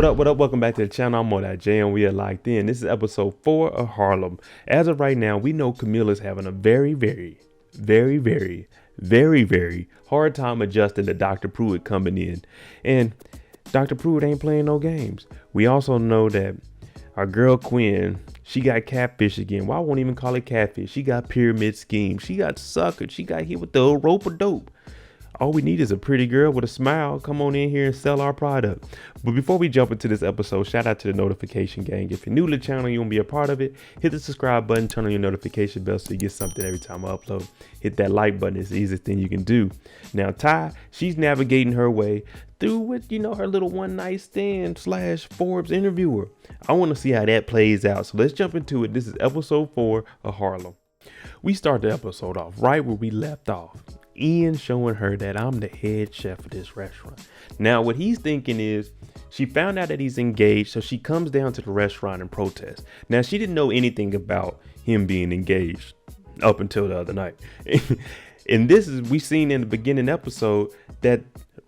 What up, what up? Welcome back to the channel. I'm on that J and we are locked in. This is episode 4 of Harlem. As of right now, we know Camille is having a very hard time adjusting to Dr. Pruitt coming in. And Dr. Pruitt ain't playing no games. We also know that our girl Quinn, she got catfish again. Well, I won't even call it catfish. She got pyramid scheme. She got suckered. She got hit with the old rope of dope. All we need is a pretty girl with a smile. Come on in here and sell our product. But before we jump into this episode, shout out to the notification gang. If you're new to the channel, you want to be a part of it, hit the subscribe button, turn on your notification bell so you get something every time I upload. Hit that like button. It's the easiest thing you can do. Now, Ty, she's navigating her way through with, her little one night stand / Forbes interviewer. I want to see how that plays out. So let's jump into it. This is episode 4 of Harlem. We start the episode off right where we left off. Ian showing her that I'm the head chef of this restaurant. Now, what he's thinking is she found out that he's engaged, so she comes down to the restaurant and protests. Now, she didn't know anything about him being engaged up until the other night. And this is, we seen in the beginning episode that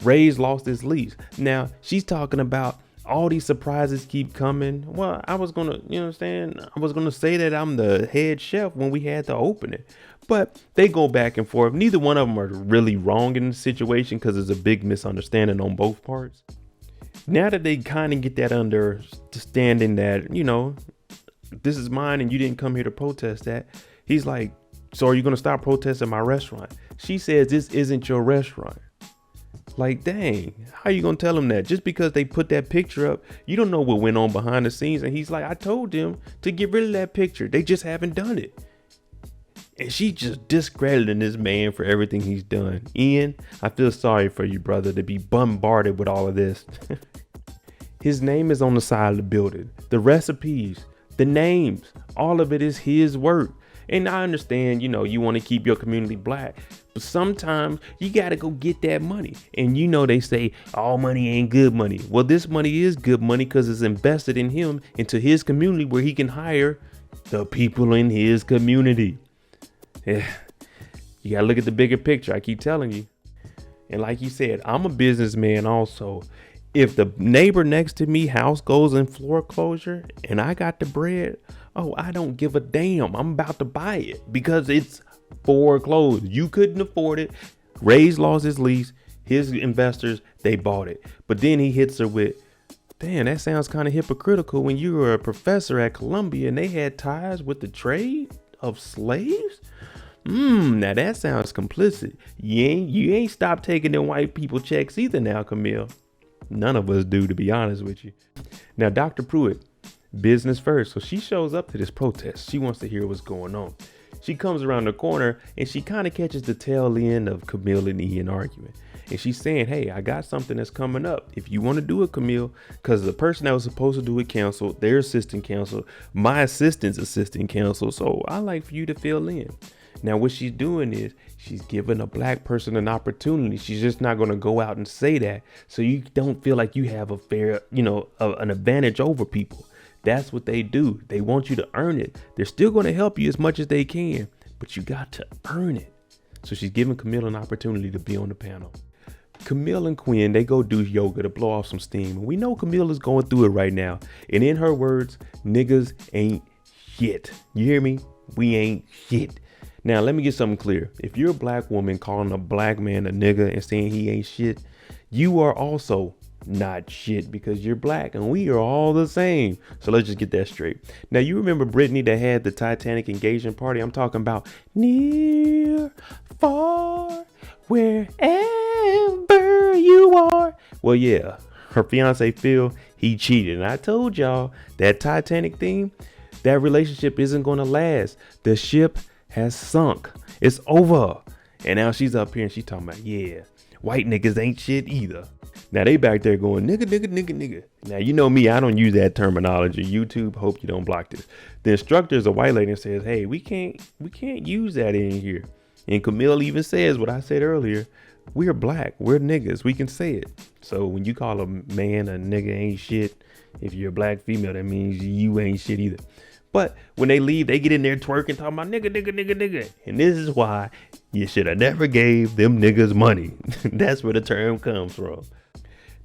Ray's lost his lease. Now, she's talking about all these surprises keep coming. Well, I was gonna, I was gonna say that I'm the head chef when we had to open it. But they go back and forth. Neither one of them are really wrong in the situation because there's a big misunderstanding on both parts. Now that they kind of get that understanding that, this is mine and you didn't come here to protest that. He's like, so are you going to stop protesting my restaurant? She says, this isn't your restaurant. Like, dang, how you going to tell him that? Just because they put that picture up, you don't know what went on behind the scenes. And he's like, I told them to get rid of that picture. They just haven't done it. And she just discrediting this man for everything he's done. Ian, I feel sorry for you, brother, to be bombarded with all of this. His name is on the side of the building. The recipes, the names, all of it is his work. And I understand, you want to keep your community black, but sometimes you got to go get that money. And they say all money ain't good money. Well, this money is good money because it's invested in him, into his community where he can hire the people in his community. Yeah, you gotta look at the bigger picture. I keep telling you. And like you said, I'm a businessman also. If the neighbor next to me house goes in foreclosure and I got the bread, I don't give a damn. I'm about to buy it because it's foreclosed. You couldn't afford it. Ray's lost his lease. His investors, they bought it. But then he hits her with, damn, that sounds kind of hypocritical when you were a professor at Columbia and they had ties with the trade of slaves. Now that sounds complicit. You ain't stopped taking them white people checks either now, Camille. None of us do, to be honest with you. Now, Dr. Pruitt, business first. So she shows up to this protest. She wants to hear what's going on. She comes around the corner and she kind of catches the tail end of Camille and Ian arguing. And she's saying, hey, I got something that's coming up. If you want to do it, Camille, because the person that was supposed to do it canceled, their assistant canceled, my assistant's assistant canceled. So I like for you to fill in. Now, what she's doing is she's giving a black person an opportunity. She's just not going to go out and say that. So you don't feel like you have a fair, an advantage over people. That's what they do. They want you to earn it. They're still going to help you as much as they can, but you got to earn it. So she's giving Camille an opportunity to be on the panel. Camille and Quinn, they go do yoga to blow off some steam. We know Camille is going through it right now. And in her words, niggas ain't shit. You hear me? We ain't shit. Now, let me get something clear. If you're a black woman calling a black man a nigga and saying he ain't shit, you are also not shit because you're black and we are all the same. So let's just get that straight. Now, you remember Brittany that had the Titanic engagement party? I'm talking about near, far, wherever you are. Well, yeah, her fiance Phil, he cheated. And I told y'all that Titanic theme, that relationship isn't going to last. The ship has sunk. It's over. And now she's up here and she's talking about, yeah, white niggas ain't shit either. Now they back there going, nigga. Now, you know me, I don't use that terminology. YouTube, hope you don't block this. The instructor is a white lady and says, hey, we can't use that in here. And Camille even says what I said earlier. We're black. We're niggas. We can say it. So when you call a man a nigga ain't shit, if you're a black female, that means you ain't shit either. But when they leave, they get in there twerking, talking about nigga. And this is why you should have never gave them niggas money. That's where the term comes from.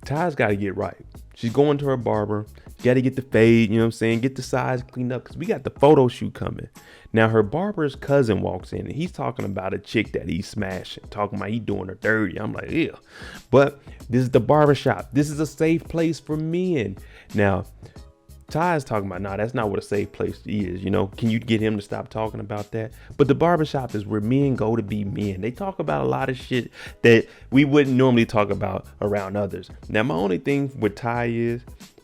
Ty's got to get right. She's going to her barber. Got to get the fade, you know what I'm saying? Get the sides cleaned up because we got the photo shoot coming. Now, her barber's cousin walks in and he's talking about a chick that he's smashing, talking about he doing her dirty. I'm like, yeah. But this is the barbershop. This is a safe place for men. Now, Ty's talking about, nah, that's not what a safe place is. You know, can you get him to stop talking about that? But the barbershop is where men go to be men. They talk about a lot of shit that we wouldn't normally talk about around others. Now, my only thing with Ty is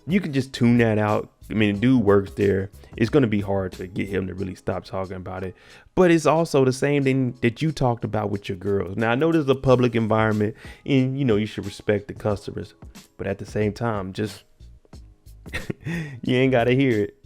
you can just tune that out. I mean, the dude works there. It's going to be hard to get him to really stop talking about it. But it's also the same thing that you talked about with your girls. Now, I know this is a public environment and, you know, you should respect the customers. But at the same time, just you ain't gotta hear it.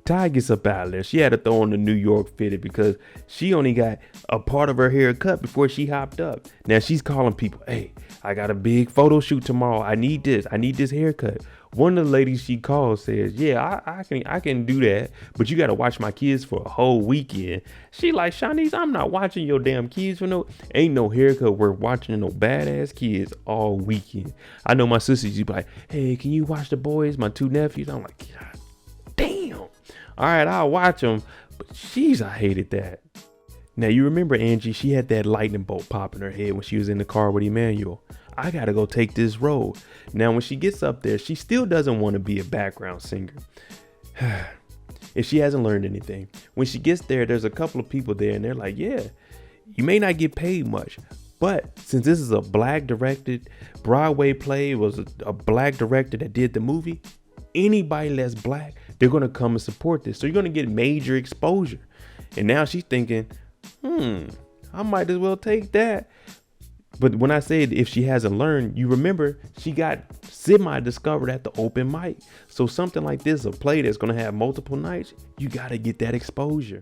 Ty gets up out of there. She had to throw on the New York fitted because she only got a part of her hair cut before she hopped up. Now she's calling people, hey, I got a big photo shoot tomorrow. I need this haircut. One of the ladies she calls says, yeah, I can do that, but you gotta watch my kids for a whole weekend. She like, Shanice, I'm not watching your damn kids for ain't no haircut worth watching no badass kids all weekend. I know my sisters, you be like, hey, can you watch the boys, my 2 nephews? I'm like, God damn. All right, I'll watch them, but jeez, I hated that. Now you remember Angie, she had that lightning bolt pop in her head when she was in the car with Emmanuel. I gotta go take this road. Now when she gets up there, she still doesn't want to be a background singer. If she hasn't learned anything. When she gets there, there's a couple of people there and they're like, yeah, you may not get paid much, but since this is a black directed Broadway play, it was a black director that did the movie, anybody that's black, they're gonna come and support this. So you're gonna get major exposure. And now she's thinking, I might as well take that. But when I said if she hasn't learned, you remember she got semi-discovered at the open mic. So something like this, a play that's going to have multiple nights, you got to get that exposure.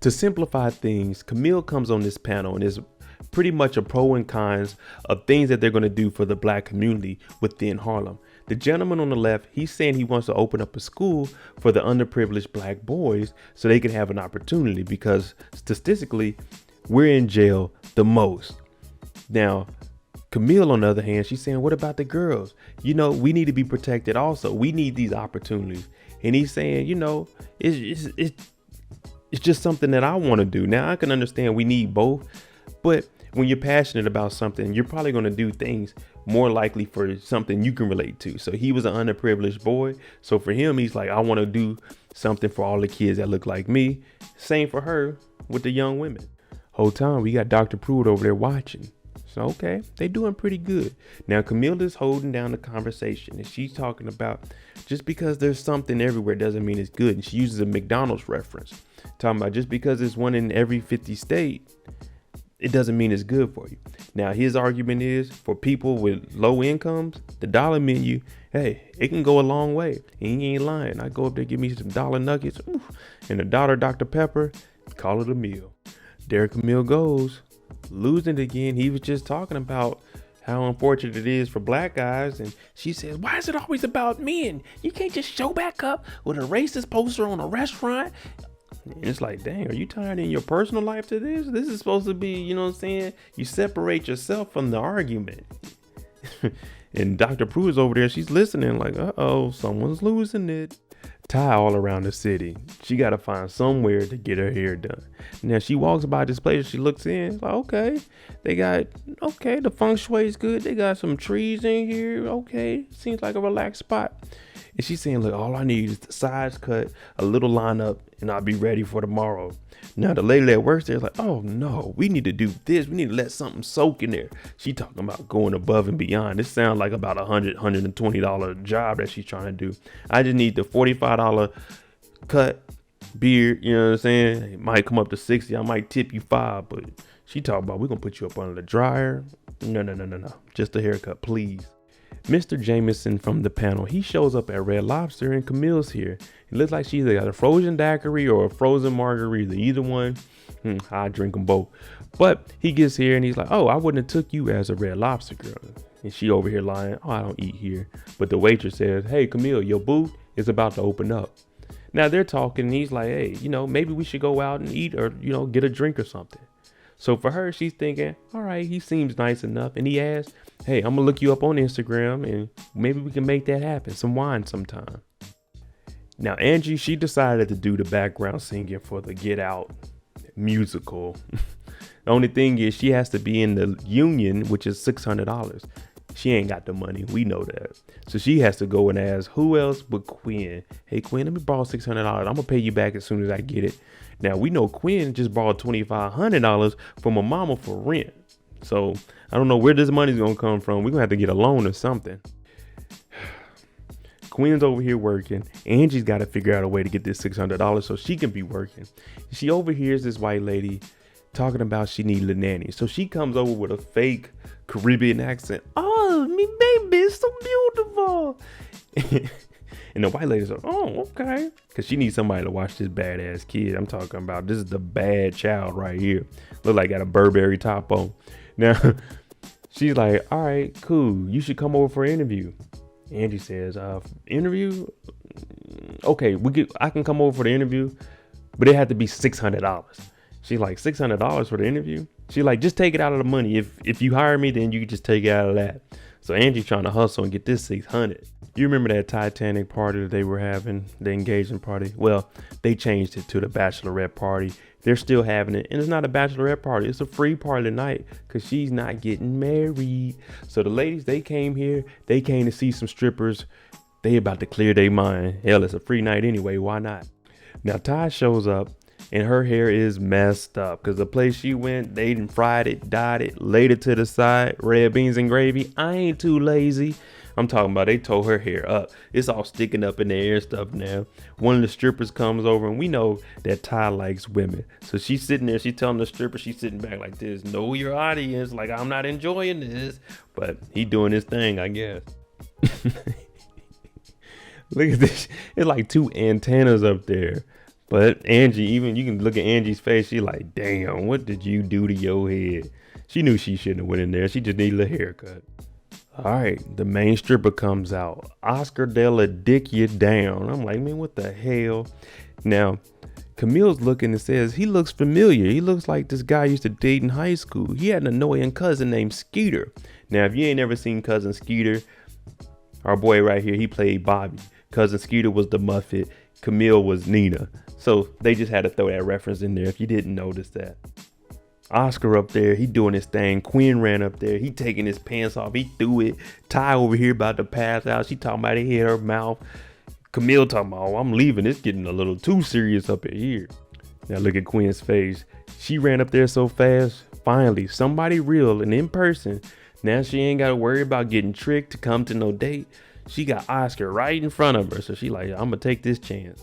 To simplify things, Camille comes on this panel and is pretty much a pro and cons of things that they're going to do for the black community within Harlem. The gentleman on the left, he's saying he wants to open up a school for the underprivileged black boys so they can have an opportunity because statistically, we're in jail the most. Now, Camille, on the other hand, she's saying, what about the girls? You know, we need to be protected also. We need these opportunities. And he's saying, you know, it's just something that I want to do. Now, I can understand we need both. But when you're passionate about something, you're probably going to do things more likely for something you can relate to. So he was an underprivileged boy. So for him, he's like, I want to do something for all the kids that look like me. Same for her with the young women. Whole time we got Dr. Pruitt over there watching. So, okay, they doing pretty good. Now, Camille is holding down the conversation and she's talking about just because there's something everywhere doesn't mean it's good. And she uses a McDonald's reference, talking about just because it's one in every 50 state, it doesn't mean it's good for you. Now, his argument is for people with low incomes, the dollar menu, hey, it can go a long way. He ain't lying. I go up there, give me some dollar nuggets and a dollar Dr. Pepper, call it a meal. There Camille goes. Losing it again. He was just talking about how unfortunate it is for black guys, and she says, why is it always about men? You can't just show back up with a racist poster on a restaurant. And it's like, dang, are you tired in your personal life to this? This is supposed to be, you know what I'm saying, you separate yourself from the argument. And Dr. Prue is over there, she's listening like, uh-oh, someone's losing it. Ty all around the city. She got to find somewhere to get her hair done. Now she walks by this place, she looks in, like, okay, the feng shui is good. They got some trees in here. Okay, seems like a relaxed spot. And she's saying, look, all I need is the sides cut, a little lineup, and I'll be ready for tomorrow. Now the lady that works there is like, oh no, we need to do this. We need to let something soak in there. She talking about going above and beyond. This sounds like about $120 job that she's trying to do. I just need the $45 cut beard. You know what I'm saying? It might come up to 60. I might tip you $5, but she talking about we're gonna put you up under the dryer. No. Just a haircut, please. Mr. Jameson from the panel, he shows up at Red Lobster and Camille's here. It looks like she either got a frozen daiquiri or a frozen margarita, either one. I drink them both. But he gets here and he's like, oh, I wouldn't have took you as a Red Lobster girl. And she over here lying, oh, I don't eat here. But the waitress says, hey, Camille, your booth is about to open up. Now they're talking and he's like, hey, you know, maybe we should go out and eat or, you know, get a drink or something. So for her, she's thinking, all right, he seems nice enough. And he asks, hey, I'm gonna look you up on Instagram and maybe we can make that happen. Some wine sometime. Now, Angie, she decided to do the background singing for the Get Out musical. The only thing is she has to be in the union, which is $600. She ain't got the money. We know that. So she has to go and ask who else but Quinn. Hey, Quinn, let me borrow $600. I'm going to pay you back as soon as I get it. Now, we know Quinn just borrowed $2,500 from her mama for rent. So I don't know where this money's going to come from. We're going to have to get a loan or something. Quinn's over here working. Angie's got to figure out a way to get this $600 so she can be working. She overhears this white lady talking about she needs a nanny. So she comes over with a fake Caribbean accent. Oh, me baby, it's so beautiful. And the white lady's like, oh, okay. Because she needs somebody to watch this badass kid. I'm talking about, this is the bad child right here. Look like got a Burberry top on. Now, she's like, all right, cool. You should come over for an interview. Angie says, interview? Okay, I can come over for the interview, but it had to be $600. She's like, $600 for the interview? She's like, just take it out of the money. If you hire me, then you can just take it out of that. So Angie's trying to hustle and get this $600. You remember that Titanic party that they were having, the engagement party? Well, they changed it to the bachelorette party. They're still having it. And it's not a bachelorette party. It's a free party tonight because she's not getting married. So the ladies, they came here. They came to see some strippers. They about to clear their mind. Hell, it's a free night anyway. Why not? Now, Ty shows up. And her hair is messed up because the place she went, they done fried it, dyed it, laid it to the side, red beans and gravy. I ain't too lazy. I'm talking about they tore her hair up. It's all sticking up in the air and stuff now. One of the strippers comes over and we know that Ty likes women. So she's sitting there, she's telling the stripper, she's sitting back like this, know your audience, like I'm not enjoying this. But he doing his thing, I guess. Look at this. It's like two antennas up there. But Angie, even you can look at Angie's face. She like, damn, what did you do to your head? She knew she shouldn't have went in there. She just needed a haircut. All right, the main stripper comes out. Oscar de la Dick you down. I'm like, man, what the hell? Now, Camille's looking and says, he looks familiar. He looks like this guy I used to date in high school. He had an annoying cousin named Skeeter. Now, if you ain't never seen Cousin Skeeter, our boy right here, he played Bobby. Cousin Skeeter was the Muffet. Camille was Nina. So they just had to throw that reference in there if you didn't notice that. Oscar up there, he doing his thing. Quinn ran up there. He taking his pants off. He threw it. Ty over here about to pass out. She talking about it hit her mouth. Camille talking about, oh, I'm leaving. It's getting a little too serious up in here. Now look at Quinn's face. She ran up there so fast. Finally, somebody real and in person. Now she ain't got to worry about getting tricked to come to no date. She got Oscar right in front of her. So she like, I'm going to take this chance.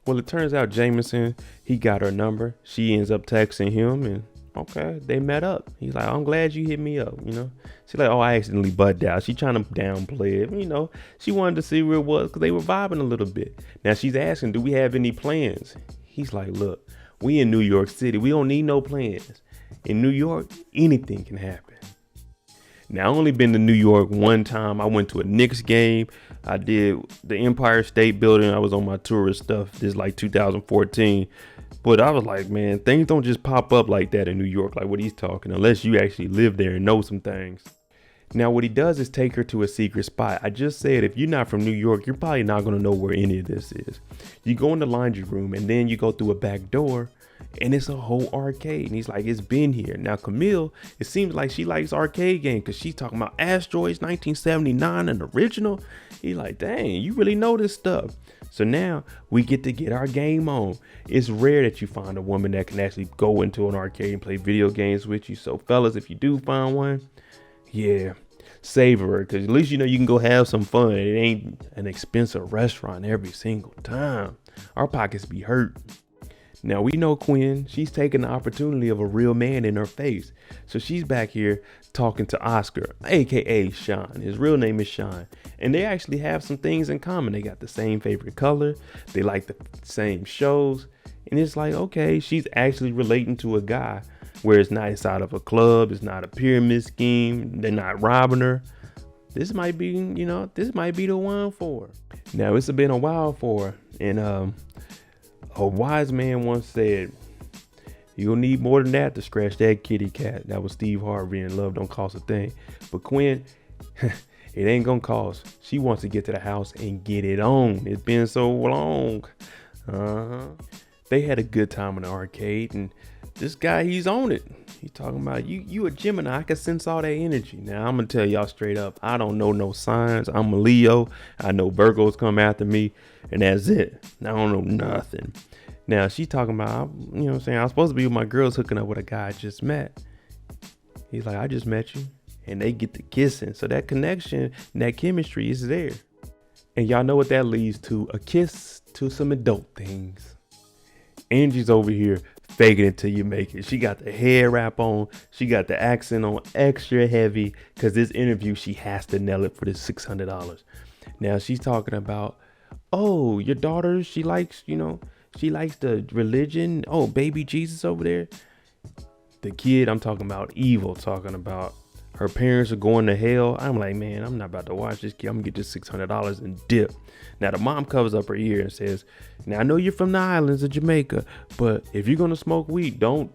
Well, it turns out Jameson, he got her number. She ends up texting him and okay, they met up. He's like, I'm glad you hit me up, you know. She's like, oh, I accidentally butt out. She trying to downplay it, you know. She wanted to see where it was because they were vibing a little bit. Now she's asking, do we have any plans? He's like, look, we in New York City. We don't need no plans. In New York, anything can happen. Now, I only been to New York one time. I went to a Knicks game. I did the Empire State Building. I was on my tourist stuff. This is like 2014. But I was like, man, things don't just pop up like that in New York, like what he's talking, unless you actually live there and know some things. Now, what he does is take her to a secret spot. I just said, if you're not from New York, you're probably not going to know where any of this is. You go in the laundry room and then you go through a back door and it's a whole arcade. And he's like, it's been here. Now, Camille, it seems like she likes arcade games because she's talking about Asteroids 1979 and original. He's like, dang, you really know this stuff. So now we get to get our game on. It's rare that you find a woman that can actually go into an arcade and play video games with you. So fellas, if you do find one, yeah, savor her, because at least you know you can go have some fun. It ain't an expensive restaurant every single time. Our pockets be hurt. Now we know Quinn, she's taking the opportunity of a real man in her face. So she's back here talking to Oscar, aka Sean. His real name is Sean. And they actually have some things in common. They got the same favorite color. They like the same shows. And it's like, okay, she's actually relating to a guy where it's not inside of a club. It's not a pyramid scheme. They're not robbing her. This might be, you know, this might be the one for her. Now, it's been a while for her. And a wise man once said, You'll need more than that to scratch that kitty cat. That was Steve Harvey in Love Don't Cost a Thing. But Quinn, it ain't gonna cost. She wants to get to the house and get it on. It's been so long. They had a good time in the arcade, and this guy, he's on it. He's talking about, you a Gemini. I can sense all that energy. Now, I'm gonna tell y'all straight up, I don't know no signs. I'm a Leo. I know Virgos come after me, and that's it. I don't know nothing. Now, she talking about, you know what I'm saying, I'm supposed to be with my girls hooking up with a guy I just met. He's like, I just met you. And they get to kissing. So that connection and that chemistry is there. And y'all know what that leads to. A kiss to some adult things. Angie's over here faking it till you make it. She got the hair wrap on. She got the accent on extra heavy. Because this interview, she has to nail it for this $600. Now, she's talking about, oh, your daughter, she likes the religion. Oh, baby Jesus over there. The kid, I'm talking about evil, talking about her parents are going to hell. I'm like, man, I'm not about to watch this kid. I'm gonna get this $600 and dip. Now the mom covers up her ear and says, now I know you're from the islands of Jamaica, but if you're gonna smoke weed, don't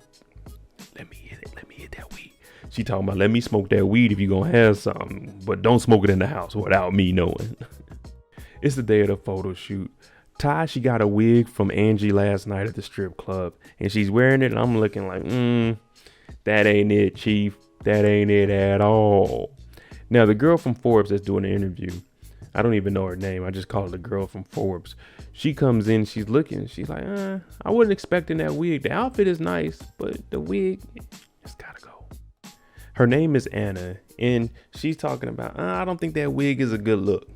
let me hit that weed. She talking about, let me smoke that weed if you're gonna have something, but don't smoke it in the house without me knowing. It's the day of the photo shoot. Ty, she got a wig from Angie last night at the strip club, and she's wearing it, and I'm looking like, that ain't it, Chief. That ain't it at all. Now, the girl from Forbes that's doing the interview, I don't even know her name. I just call her the girl from Forbes. She comes in, she's looking, she's like, I wasn't expecting that wig. The outfit is nice, but the wig, it's gotta go. Her name is Anna, and she's talking about, I don't think that wig is a good look.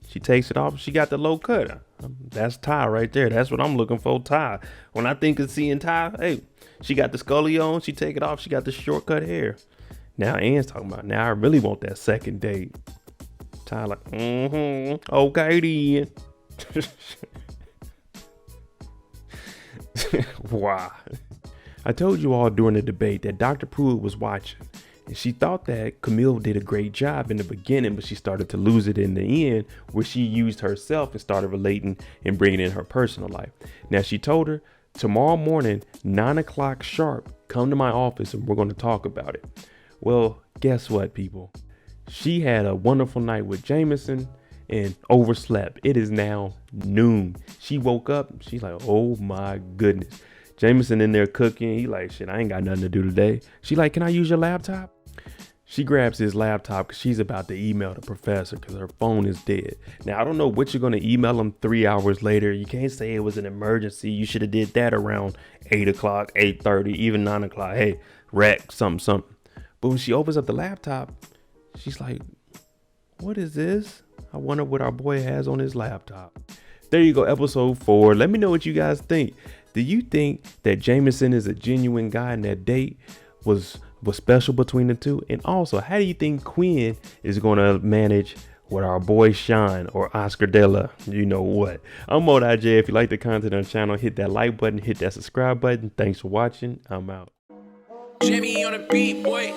She takes it off. She got the low cut. That's Ty right there. That's what I'm looking for, Ty. When I think of seeing Ty, hey, she got the scully on. She take it off. She got the shortcut hair. Now Ann's talking about, now I really want that second date. Ty like, okay then. Wow. I told you all during the debate that Dr. Pruitt was watching. And she thought that Camille did a great job in the beginning, but she started to lose it in the end, where she used herself and started relating and bringing in her personal life. Now, she told her, tomorrow morning, 9 o'clock sharp, come to my office and we're going to talk about it. Well, guess what, people? She had a wonderful night with Jameson and overslept. It is now noon. She woke up. She's like, oh my goodness. Jameson in there cooking. He like, shit, I ain't got nothing to do today. She like, can I use your laptop? She grabs his laptop because she's about to email the professor because her phone is dead. Now, I don't know what you're going to email him 3 hours later. You can't say it was an emergency. You should have did that around 8 o'clock, 8:30, even 9 o'clock. Hey, wreck, something. But when she opens up the laptop, she's like, what is this? I wonder what our boy has on his laptop. There you go, episode 4. Let me know what you guys think. Do you think that Jameson is a genuine guy and that date was special between the two? And also, how do you think Quinn is going to manage with our boy Sean or Oscar Della? You know what? I'm Mo IJ. If you like the content on the channel, hit that like button, hit that subscribe button. Thanks for watching. I'm out. Jimmy on the beat, boy.